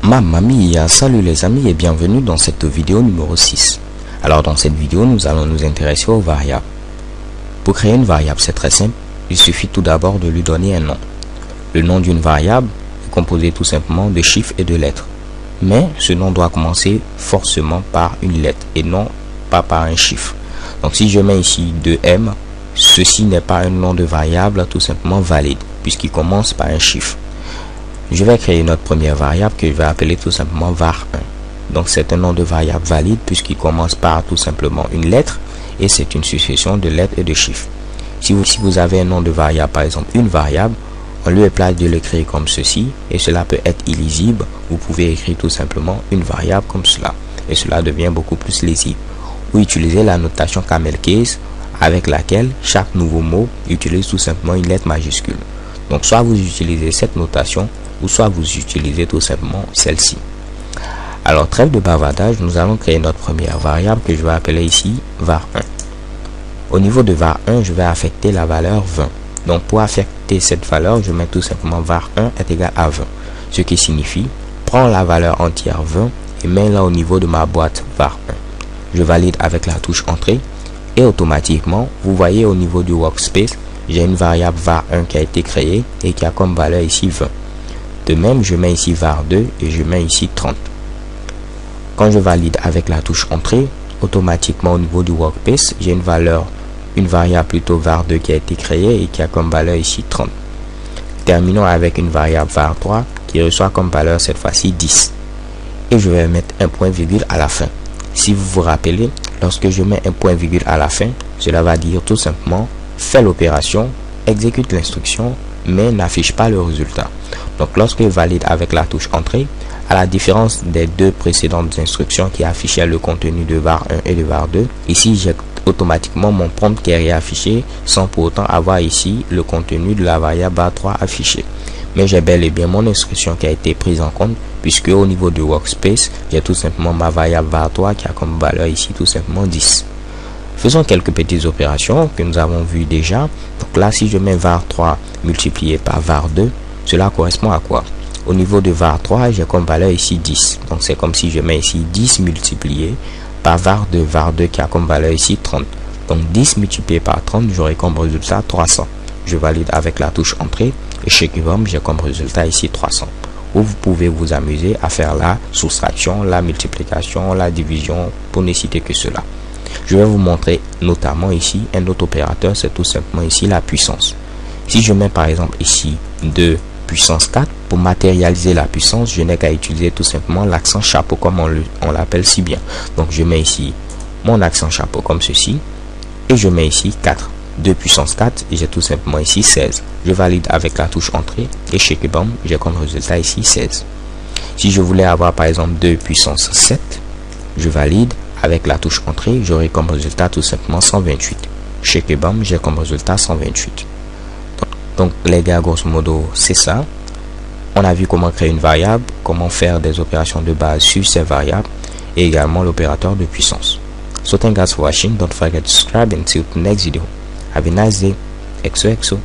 Mamma mia, salut les amis et bienvenue dans cette vidéo numéro 6. Alors dans cette vidéo, nous allons nous intéresser aux variables. Pour créer une variable, c'est très simple. Il suffit tout d'abord de lui donner un nom. Le nom d'une variable est composé tout simplement de chiffres et de lettres. Mais ce nom doit commencer forcément par une lettre et non pas par un chiffre. Donc si je mets ici 2M, ceci n'est pas un nom de variable tout simplement valide puisqu'il commence par un chiffre. Je vais créer notre première variable que je vais appeler tout simplement var1. Donc c'est un nom de variable valide puisqu'il commence par tout simplement une lettre et c'est une succession de lettres et de chiffres. Si vous avez un nom de variable, par exemple une variable, en lieu et place de l'écrire comme ceci, et cela peut être illisible, vous pouvez écrire tout simplement une variable comme cela et cela devient beaucoup plus lisible. Ou utiliser la notation camel case avec laquelle chaque nouveau mot utilise tout simplement une lettre majuscule. Donc soit vous utilisez cette notation ou soit vous utilisez tout simplement celle-ci. Alors trêve de bavardage, nous allons créer notre première variable que je vais appeler ici var1. Au niveau de var1, je vais affecter la valeur 20. Donc pour affecter cette valeur, je mets tout simplement var1 est égal à 20. Ce qui signifie, prends la valeur entière 20 et mets-la au niveau de ma boîte var1. Je valide avec la touche entrée et automatiquement, vous voyez au niveau du workspace, j'ai une variable var1 qui a été créée et qui a comme valeur ici 20. De même, je mets ici var2 et je mets ici 30. Quand je valide avec la touche entrée, automatiquement au niveau du workspace, j'ai une variable plutôt var2 qui a été créée et qui a comme valeur ici 30. Terminons avec une variable var3 qui reçoit comme valeur cette fois-ci 10. Et je vais mettre un point virgule à la fin. Si vous vous rappelez, lorsque je mets un point virgule à la fin, cela va dire tout simplement fais l'opération, exécute l'instruction, mais n'affiche pas le résultat. Donc lorsque je valide avec la touche entrée, à la différence des deux précédentes instructions qui affichaient le contenu de var1 et de var2, ici j'ai automatiquement mon prompt qui est réaffiché sans pour autant avoir ici le contenu de la variable var3 affiché. Mais j'ai bel et bien mon instruction qui a été prise en compte puisque au niveau du workspace, j'ai tout simplement ma variable var3 qui a comme valeur ici tout simplement 10. Faisons quelques petites opérations que nous avons vues déjà. Donc là, si je mets var3 multiplié par var2, cela correspond à quoi? Au niveau de var3, j'ai comme valeur ici 10. Donc c'est comme si je mets ici 10 multiplié par var2 qui a comme valeur ici 30. Donc 10 multiplié par 30, j'aurai comme résultat 300. Je valide avec la touche entrée et chez Cubum, j'ai comme résultat ici 300. Ou vous pouvez vous amuser à faire la soustraction, la multiplication, la division, pour ne citer que cela. Je vais vous montrer notamment ici un autre opérateur, c'est tout simplement ici la puissance. Si je mets par exemple ici 2 puissance 4, pour matérialiser la puissance, je n'ai qu'à utiliser tout simplement l'accent chapeau comme on l'appelle si bien. Donc je mets ici mon accent chapeau comme ceci et je mets ici 4. 2 puissance 4 et j'ai tout simplement ici 16. Je valide avec la touche entrée et chez Kebam, j'ai comme résultat ici 16. Si je voulais avoir par exemple 2 puissance 7, je valide avec la touche entrée, j'aurai comme résultat tout simplement 128. Chez Kebam, j'ai comme résultat 128. Donc les gars, grosso modo, c'est ça. On a vu comment créer une variable, comment faire des opérations de base sur ces variables et également l'opérateur de puissance. So thank you guys for watching. Don't forget to subscribe and see you in the next video. Have a nice day. XOXO.